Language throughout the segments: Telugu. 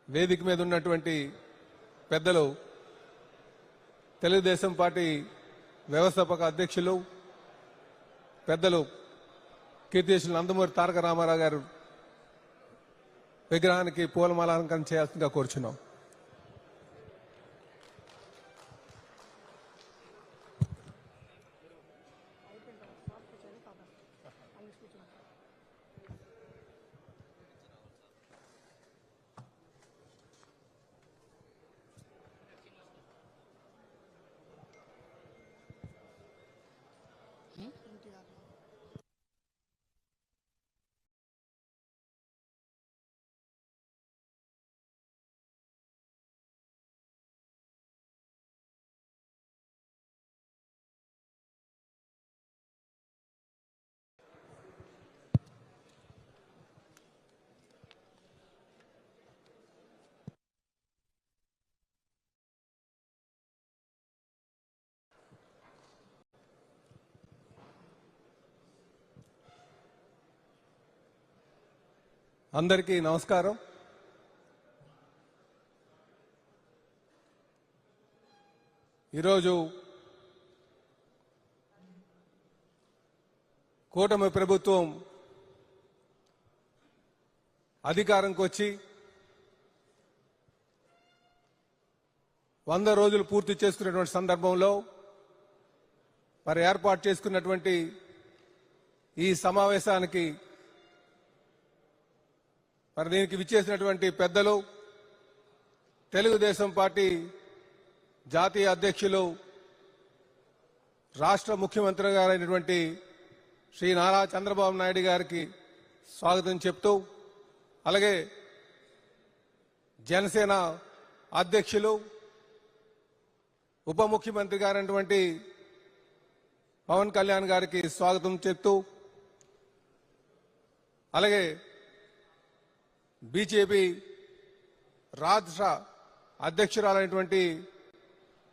వేదిక మీద ఉన్నటువంటి పెద్దలు, తెలుగుదేశం పార్టీ వ్యవస్థాపక అధ్యక్షులు పెద్దలు కీర్తిశేషులు నందమూరి తారక రామారావు గారు విగ్రహానికి పూలమాలంకరణ చేయాల్సిందిగా కోరుచున్నాం. అందరికీ నమస్కారం. ఈరోజు కూటమి ప్రభుత్వం అధికారంకి వచ్చి 100 రోజులు పూర్తి చేసుకున్నటువంటి సందర్భంలో మరి ఏర్పాటు చేసుకున్నటువంటి ఈ సమావేశానికి మరి దీనికి విచ్చేసినటువంటి పెద్దలు, తెలుగుదేశం పార్టీ జాతీయ అధ్యక్షులు, రాష్ట్ర ముఖ్యమంత్రి గారైనటువంటి శ్రీ నారా చంద్రబాబు నాయుడు గారికి స్వాగతం చెప్తూ, అలాగే జనసేన అధ్యక్షులు, ఉప ముఖ్యమంత్రి గారైనటువంటి పవన్ కళ్యాణ్ గారికి స్వాగతం చెప్తూ, అలాగే బీజేపీ రాష్ట్ర అధ్యక్షురాలైనటువంటి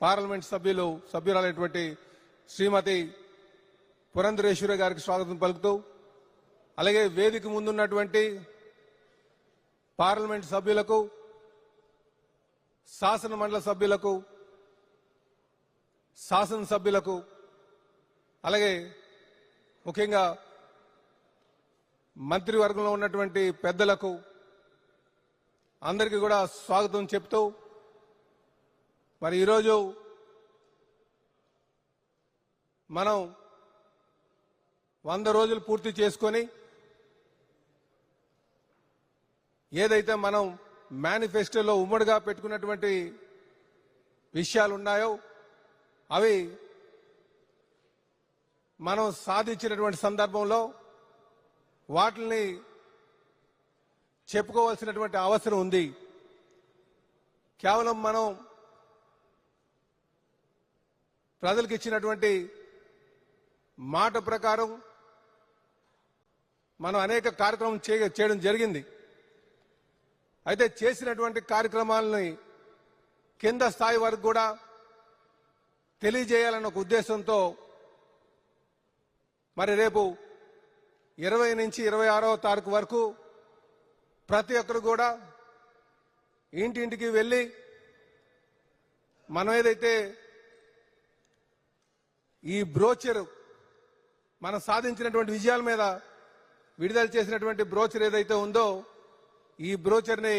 పార్లమెంట్ సభ్యురాలైనటువంటి శ్రీమతి పురంధరేశ్వరి గారికి స్వాగతం పలుకుతూ, అలాగే వేదిక ముందున్నటువంటి పార్లమెంట్ సభ్యులకు, శాసనమండలి సభ్యులకు, శాసనసభ్యులకు, అలాగే ముఖ్యంగా మంత్రివర్గంలో ఉన్నటువంటి పెద్దలకు అందరికీ కూడా స్వాగతం చెప్తూ, మరి ఈరోజు మనం 100 రోజులు పూర్తి చేసుకొని ఏదైతే మనం మేనిఫెస్టోలో ఉమ్మడిగా పెట్టుకున్నటువంటి విషయాలు ఉన్నాయో అవి మనం సాధించినటువంటి సందర్భంలో వాటిని చెప్పుకోవాల్సినటువంటి అవసరం ఉంది. కేవలం మనం ప్రజలకు ఇచ్చినటువంటి మాట ప్రకారం మనం అనేక కార్యక్రమం చేయడం జరిగింది. అయితే చేసినటువంటి కార్యక్రమాలని కింద స్థాయి వరకు కూడా తెలియజేయాలన్న ఒక ఉద్దేశంతో మరి రేపు 20 నుంచి 26వ తారీఖు వరకు ప్రతి ఒక్కరు కూడా ఇంటింటికి వెళ్ళి మనం ఏదైతే ఈ బ్రోచర్ మనం సాధించినటువంటి విజయాల మీద విడుదల చేసినటువంటి బ్రోచర్ ఏదైతే ఉందో ఈ బ్రోచర్ని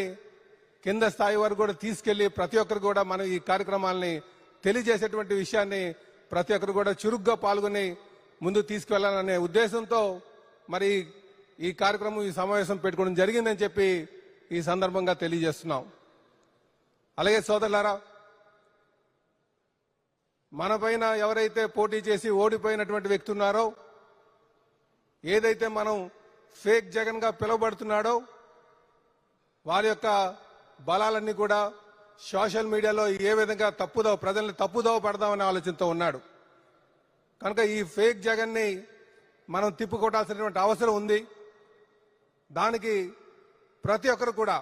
కింద స్థాయి వరకు కూడా తీసుకెళ్లి ప్రతి ఒక్కరు కూడా మనం ఈ కార్యక్రమాలని తెలియజేసేటువంటి విషయాన్ని ప్రతి ఒక్కరు కూడా చురుగ్గా పాల్గొని ముందుకు తీసుకెళ్లాలనే ఉద్దేశంతో మరి ఈ కార్యక్రమం, ఈ సమావేశం పెట్టుకోవడం జరిగిందని చెప్పి ఈ సందర్భంగా తెలియజేస్తున్నాం. అలాగే సోదరులారా, మన పైన ఎవరైతే పోటీ చేసి ఓడిపోయినటువంటి వ్యక్తి ఉన్నారో, ఏదైతే మనం ఫేక్ జగన్ గా పిలువబడుతున్నాడో వారి యొక్క బలాలన్నీ కూడా సోషల్ మీడియాలో ఏ విధంగా ప్రజల్ని తప్పుదోవ పడదామనే ఆలోచనతో ఉన్నాడు. కనుక ఈ ఫేక్ జగన్ ని మనం తిప్పుకొట్టాల్సినటువంటి అవసరం ఉంది. దానికి ప్రతి ఒక్కరు కూడా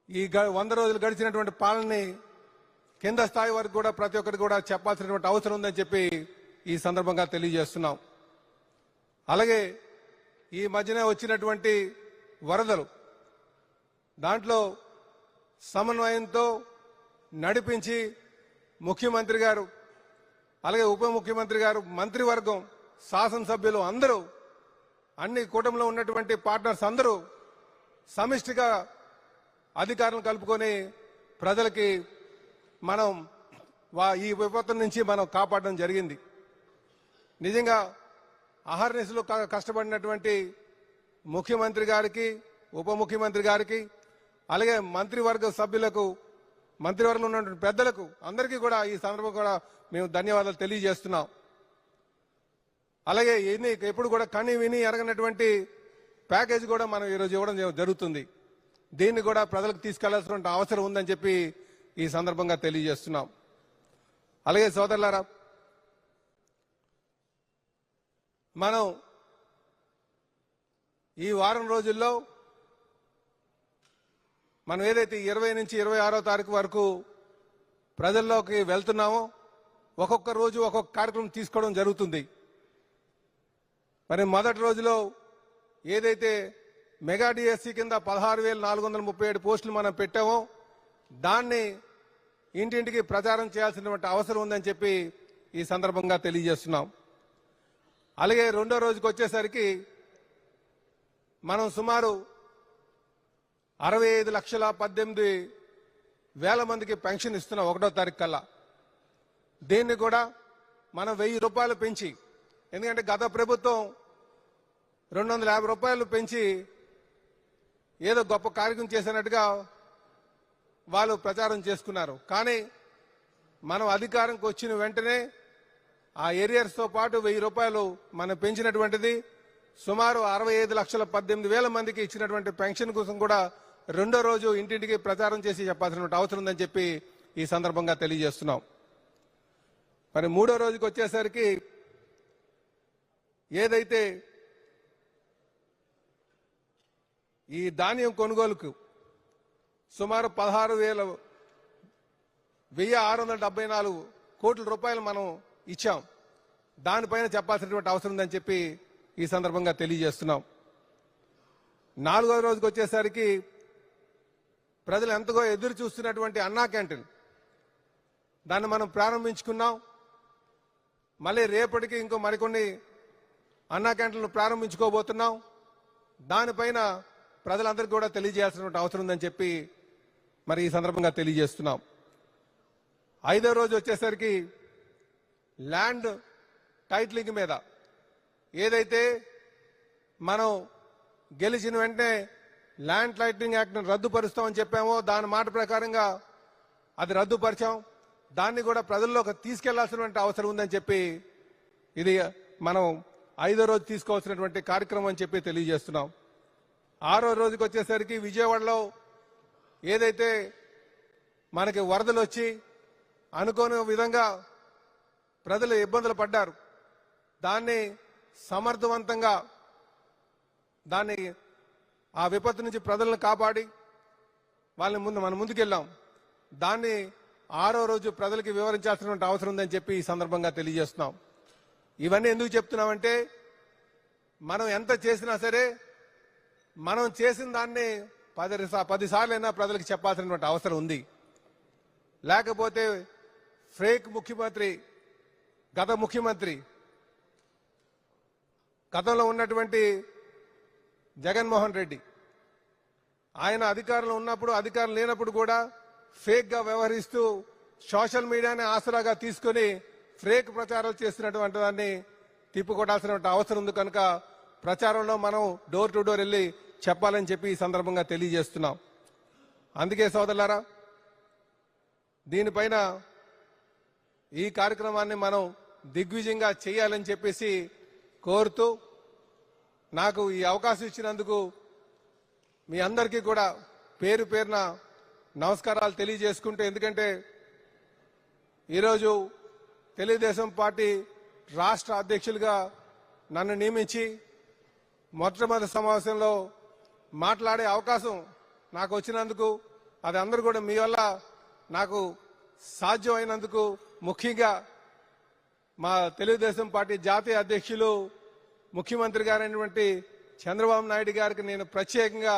ఈ 100 రోజులు గడిచినటువంటి పాలనని కింద స్థాయి వరకు కూడా ప్రతి ఒక్కరు కూడా చెప్పాల్సినటువంటి అవసరం ఉందని చెప్పి ఈ సందర్భంగా తెలియజేస్తున్నాం. అలాగే ఈ మధ్యనే వచ్చినటువంటి వరదలు దాంట్లో సమన్వయంతో నడిపించి ముఖ్యమంత్రి గారు, అలాగే ఉప ముఖ్యమంత్రి గారు, మంత్రివర్గం, శాసనసభ్యులు అందరూ, అన్ని కూటమిలో ఉన్నటువంటి పార్ట్నర్స్ అందరూ సమిష్టిగా అధికారులను కలుపుకొని ప్రజలకి మనం ఈ విపత్తు నుంచి మనం కాపాడడం జరిగింది. నిజంగా అహర్నిశలు కష్టపడినటువంటి ముఖ్యమంత్రి గారికి, ఉప ముఖ్యమంత్రి గారికి, అలాగే మంత్రివర్గ సభ్యులకు, మంత్రివర్గంలో ఉన్నటువంటి పెద్దలకు అందరికీ కూడా ఈ సందర్భంగా కూడా మేము ధన్యవాదాలు తెలియజేస్తున్నాం. అలాగే ఎప్పుడు కూడా కని విని ఎరగనటువంటి ప్యాకేజ్ కూడా మనం ఈరోజు ఇవ్వడం జరుగుతుంది. దీన్ని కూడా ప్రజలకు తీసుకెళ్లాల్సిన అవసరం ఉందని చెప్పి ఈ సందర్భంగా తెలియజేస్తున్నాం. అలాగే సోదరులారా, మనం ఈ వారం రోజుల్లో మనం ఏదైతే 20 నుంచి 26వ తారీఖు వరకు ప్రజల్లోకి వెళ్తున్నామో ఒక్కొక్క రోజు ఒక్కొక్క కార్యక్రమం తీసుకోవడం జరుగుతుంది. మరి మొదటి రోజులో ఏదైతే మెగా డిఎస్సి కింద 16,437 పోస్టులు మనం పెట్టామో దాన్ని ఇంటింటికి ప్రచారం చేయాల్సినటువంటి అవసరం ఉందని చెప్పి ఈ సందర్భంగా తెలియజేస్తున్నాం. అలాగే రెండో రోజుకి వచ్చేసరికి మనం సుమారు 65,18,000 మందికి పెన్షన్ ఇస్తున్నాం 1వ తారీఖు కల్లా. దీన్ని కూడా మనం 1,000 రూపాయలు పెంచి, ఎందుకంటే గత ప్రభుత్వం 250 రూపాయలు పెంచి ఏదో గొప్ప కార్యక్రమం చేసినట్టుగా వాళ్ళు ప్రచారం చేసుకున్నారు. కానీ మనం అధికారంకి వచ్చిన వెంటనే ఆ ఏరియర్స్తో పాటు 1,000 రూపాయలు మనం పెంచినటువంటిది సుమారు 65,18,000 మందికి ఇచ్చినటువంటి పెన్షన్ కోసం కూడా రెండో రోజు ఇంటింటికి ప్రచారం చేసి చెప్పాల్సినటువంటి అవసరం ఉందని చెప్పి ఈ సందర్భంగా తెలియజేస్తున్నాం. మరి మూడో రోజుకి వచ్చేసరికి ఏదైతే ఈ ధాన్యం కొనుగోలుకు సుమారు 16,674 కోట్ల రూపాయలు మనం ఇచ్చాం, దానిపైన చెప్పాల్సినటువంటి అవసరం ఉందని చెప్పి ఈ సందర్భంగా తెలియజేస్తున్నాం. నాలుగో రోజుకి వచ్చేసరికి ప్రజలు ఎంతగా ఎదురు చూస్తున్నటువంటి అన్నా క్యాంటీన్ దాన్ని మనం ప్రారంభించుకున్నాం. మళ్ళీ రేపటికి ఇంకో మరికొన్ని అన్నా క్యాంటీన్లు ప్రారంభించుకోబోతున్నాం. దానిపైన ప్రజలందరికీ కూడా తెలియజేయాల్సినటువంటి అవసరం ఉందని చెప్పి మరి ఈ సందర్భంగా తెలియజేస్తున్నాం. ఐదో రోజు వచ్చేసరికి ల్యాండ్ టైటిలింగ్ మీద ఏదైతే మనం గెలిచిన వెంటనే ల్యాండ్ టైటిలింగ్ యాక్ట్ను రద్దుపరుస్తామని చెప్పామో దాని మాట ప్రకారంగా అది రద్దుపరిచాం. దాన్ని కూడా ప్రజల్లోకి తీసుకెళ్లాల్సినటువంటి అవసరం ఉందని చెప్పి ఇది మనం 5వ రోజు తీసుకోవాల్సినటువంటి కార్యక్రమం అని చెప్పి తెలియజేస్తున్నాం. 6వ రోజుకి వచ్చేసరికి విజయవాడలో ఏదైతే మనకి వరదలు వచ్చి అనుకోని విధంగా ప్రజలు ఇబ్బందులు పడ్డారు, దాన్ని సమర్థవంతంగా ఆ విపత్తు నుంచి ప్రజలను కాపాడి వాళ్ళని మనం ముందుకెళ్ళాం. దాన్ని 6వ రోజు ప్రజలకి వివరించాల్సినటువంటి అవసరం ఉందని చెప్పి ఈ సందర్భంగా తెలియజేస్తున్నాం. ఇవన్నీ ఎందుకు చెప్తున్నామంటే మనం ఎంత చేసినా సరే మనం చేసిన దాన్ని 10 సార్లైనా ప్రజలకు చెప్పాల్సినటువంటి అవసరం ఉంది. లేకపోతే ఫేక్ ముఖ్యమంత్రి, గత ముఖ్యమంత్రి, గతంలో ఉన్నటువంటి జగన్మోహన్ రెడ్డి, ఆయన అధికారంలో ఉన్నప్పుడు, అధికారం లేనప్పుడు కూడా ఫేక్ గా వ్యవహరిస్తూ సోషల్ మీడియాని ఆసరాగా తీసుకుని ఫేక్ ప్రచారాలు చేస్తున్నటువంటి దాన్ని తిప్పుకొట్టాల్సినటువంటి అవసరం ఉంది. కనుక ప్రచారంలో మనం డోర్ టు డోర్ వెళ్ళి చెప్పాలని చెప్పి ఈ సందర్భంగా తెలియజేస్తున్నాం. అందుకే సోదరులారా, దీనిపైన ఈ కార్యక్రమాన్ని మనం దిగ్విజయంగా చేయాలని చెప్పేసి కోరుతూ నాకు ఈ అవకాశం ఇచ్చినందుకు మీ అందరికీ కూడా పేరు పేరున నమస్కారాలు తెలియజేసుకుంటూ, ఎందుకంటే ఈరోజు తెలుగుదేశం పార్టీ రాష్ట్ర అధ్యక్షులుగా నన్ను నియమించి మొట్టమొదటి సమావేశంలో మాట్లాడే అవకాశం నాకు వచ్చినందుకు, అది అందరూ కూడా మీ వల్ల నాకు సాధ్యమైనందుకు, ముఖ్యంగా మా తెలుగుదేశం పార్టీ జాతీయ అధ్యక్షులు ముఖ్యమంత్రి గారైనటువంటి చంద్రబాబు నాయుడు గారికి నేను ప్రత్యేకంగా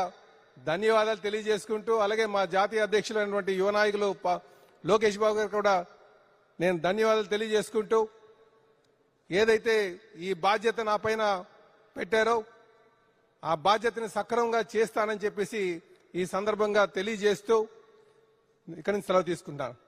ధన్యవాదాలు తెలియజేసుకుంటూ, అలాగే మా జాతీయ అధ్యక్షులైనటువంటి యువ నాయకులు లోకేష్ బాబు గారు కూడా నేను ధన్యవాదాలు తెలియజేసుకుంటూ, ఏదైతే ఈ బాధ్యత నా పైన పెట్టారో ఆ బాధ్యతని సక్రమంగా చేస్తానని చెప్పేసి ఈ సందర్భంగా తెలియజేస్తూ ఇక్కడి నుంచి సెలవు తీసుకుంటాను.